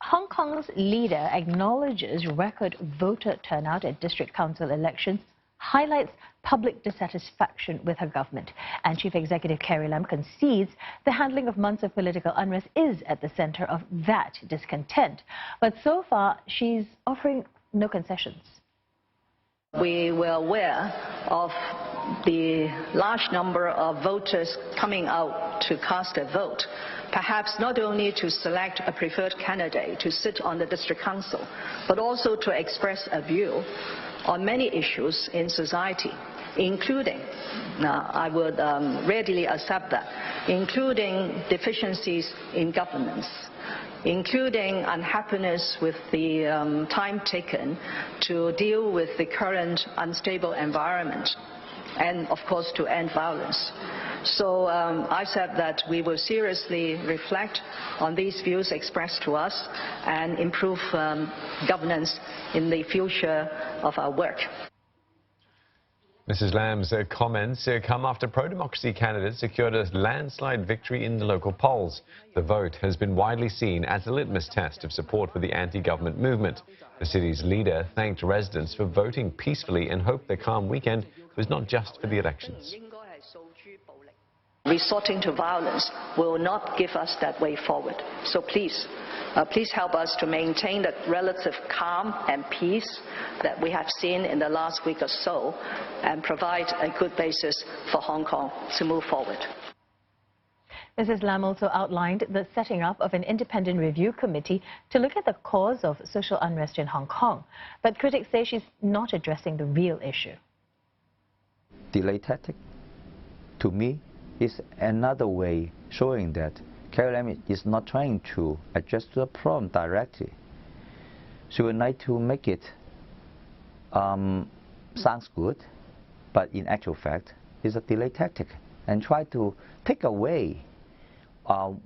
Hong Kong's leader acknowledges record voter turnout at district council elections, highlights public dissatisfaction with her government. And Chief Executive Carrie Lam concedes the handling of months of political unrest is at the center of that discontent. But so far, she's offering no concessions. We were aware of the large number of voters coming out to cast a vote, perhaps not only to select a preferred candidate to sit on the district council, but also to express a view on many issues in society, including, now I would readily accept that, including deficiencies in governance, including unhappiness with the time taken to deal with the current unstable environment, and of course to end violence. So I said that we will seriously reflect on these views expressed to us and improve governance in the future of our work. Mrs. Lam's comments come after pro-democracy candidates secured a landslide victory in the local polls. The vote has been widely seen as a litmus test of support for the anti-government movement. The city's leader thanked residents for voting peacefully and hoped the calm weekend was not just for the elections. Resorting to violence will not give us that way forward. So please help us to maintain the relative calm and peace that we have seen in the last week or so and provide a good basis for Hong Kong to move forward. Mrs. Lam also outlined the setting up of an independent review committee to look at the cause of social unrest in Hong Kong. But critics say she's not addressing the real issue. Delay tactic, to me, is another way showing that Carrie Lam is not trying to address the problem directly. She would like to make it sounds good, but in actual fact, it's a delay tactic and try to take away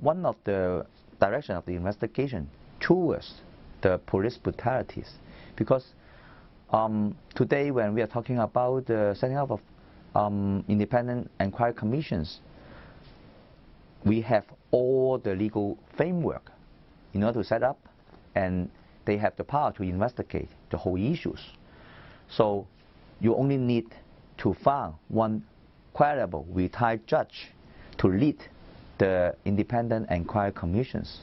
one of the direction of the investigation towards the police brutalities. Because today, when we are talking about the setting up of independent inquiry commissions, we have all the legal framework in order to set up, and they have the power to investigate the whole issues. So you only need to find one credible retired judge to lead the independent inquiry commissions.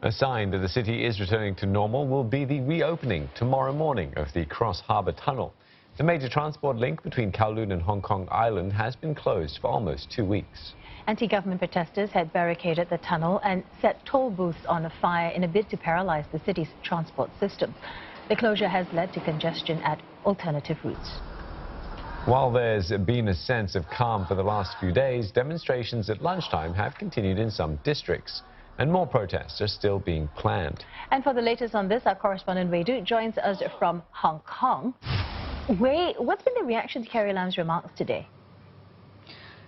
A sign that the city is returning to normal will be the reopening tomorrow morning of the Cross Harbour Tunnel. The major transport link between Kowloon and Hong Kong Island has been closed for almost 2 weeks. Anti-government protesters had barricaded the tunnel and set toll booths on fire in a bid to paralyze the city's transport system. The closure has led to congestion at alternative routes. While there's been a sense of calm for the last few days, demonstrations at lunchtime have continued in some districts, and more protests are still being planned. And for the latest on this, our correspondent Wei Du joins us from Hong Kong. Wei, what's been the reaction to Carrie Lam's remarks today?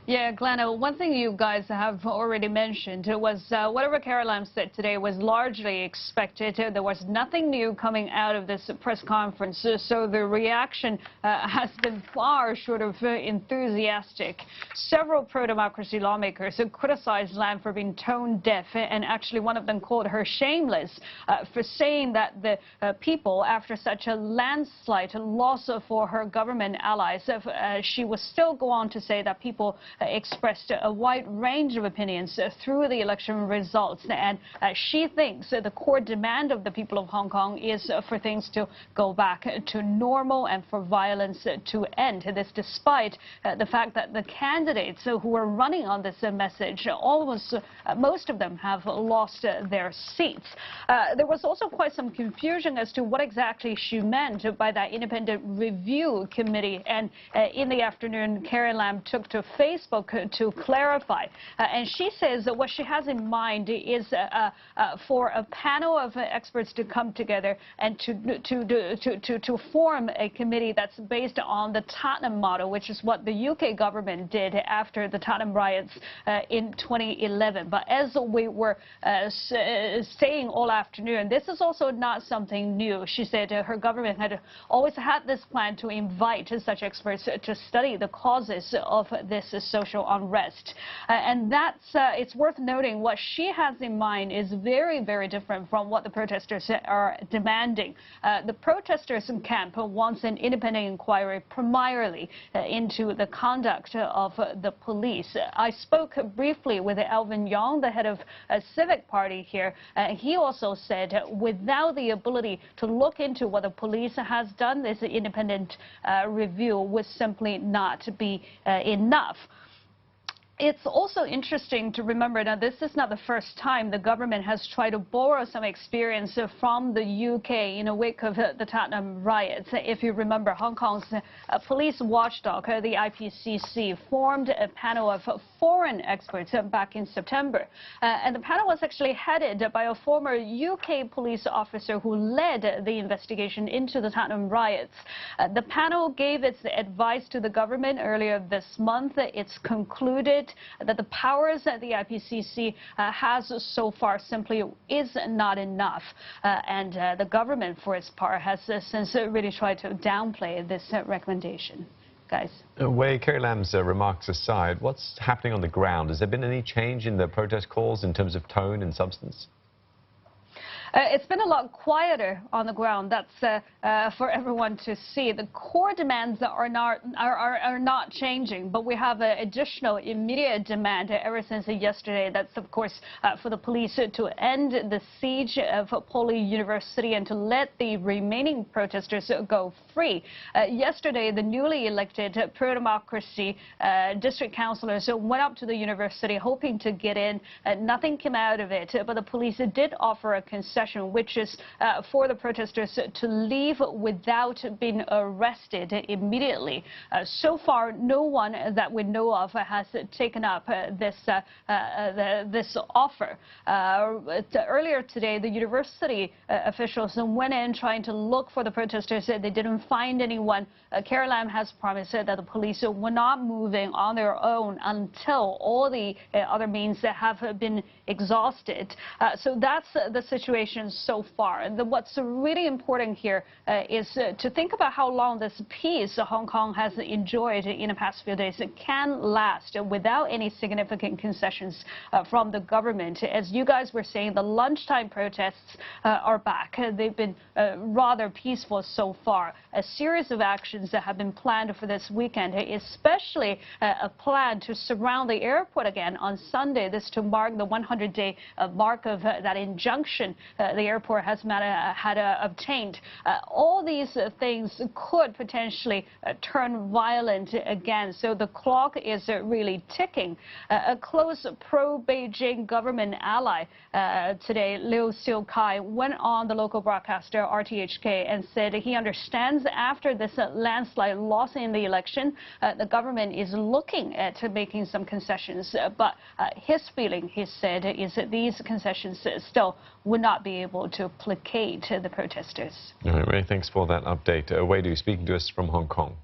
Yeah, Glenna, one thing you guys have already mentioned was whatever Carrie Lam said today was largely expected. There was nothing new coming out of this press conference, so the reaction has been far short of enthusiastic. Several pro-democracy lawmakers criticized Lam for being tone deaf, and actually one of them called her shameless for saying that the people, after such a landslide loss for her government allies, she would still go on to say that people expressed a wide range of opinions through the election results, and she thinks the core demand of the people of Hong Kong is for things to go back to normal and for violence to end. This despite the fact that the candidates who are running on this message, almost most of them have lost their seats. There was also quite some confusion as to what exactly she meant by that independent review committee, and in the afternoon Carrie Lam took to Facebook to clarify. And she says that what she has in mind is for a panel of experts to come together and to form a committee that's based on the Tottenham model, which is what the UK government did after the Tottenham riots in 2011. But as we were saying all afternoon, this is also not something new. She said her government had always had this plan to invite such experts to study the causes of this social unrest. And it's worth noting what she has in mind is very, very different from what the protesters are demanding. The protesters in camp wants an independent inquiry primarily into the conduct of the police. I spoke briefly with Alvin Yong, the head of Civic Party here. He also said without the ability to look into what the police has done, this independent review would simply not be enough. It's also interesting to remember that this is not the first time the government has tried to borrow some experience from the UK in the wake of the Tottenham riots. If you remember, Hong Kong's police watchdog, the IPCC, formed a panel of foreign experts back in September. And the panel was actually headed by a former UK police officer who led the investigation into the Tottenham riots. The panel gave its advice to the government earlier this month. It's concluded that the powers that the IPCC has so far simply is not enough. And the government, for its part, has since really tried to downplay this recommendation. Guys. Wei, Carrie Lam's remarks aside, what's happening on the ground? Has there been any change in the protest calls in terms of tone and substance? It's been a lot quieter on the ground. That's for everyone to see. The core demands are not changing, but we have an additional immediate demand ever since yesterday. That's, of course, for the police to end the siege of Poly University and to let the remaining protesters go free. Yesterday, the newly elected pro-democracy district councillors went up to the university hoping to get in. Nothing came out of it, but the police did offer a concession, which is for the protesters to leave without being arrested immediately. So far, no one that we know of has taken up this offer. Earlier today, the university officials went in trying to look for the protesters. They didn't find anyone. Carrie Lam has promised that the police were not moving on their own until all the other means have been exhausted. So that's the situation so far. What's really important here is to think about how long this peace Hong Kong has enjoyed in the past few days can last without any significant concessions from the government. As you guys were saying, the lunchtime protests are back. They've been rather peaceful so far. A series of actions that have been planned for this weekend, especially a plan to surround the airport again on Sunday, this to mark the 100-day mark of that injunction the airport has had obtained. All these things could potentially turn violent again. So the clock is really ticking. A close pro-Beijing government ally today, Liu Siu-kai, went on the local broadcaster RTHK and said he understands after this landslide loss in the election, the government is looking at making some concessions. But his feeling, he said, is that these concessions still would not be able to placate the protesters. All right, Ray, thanks for that update. Wei Du speaking to us from Hong Kong.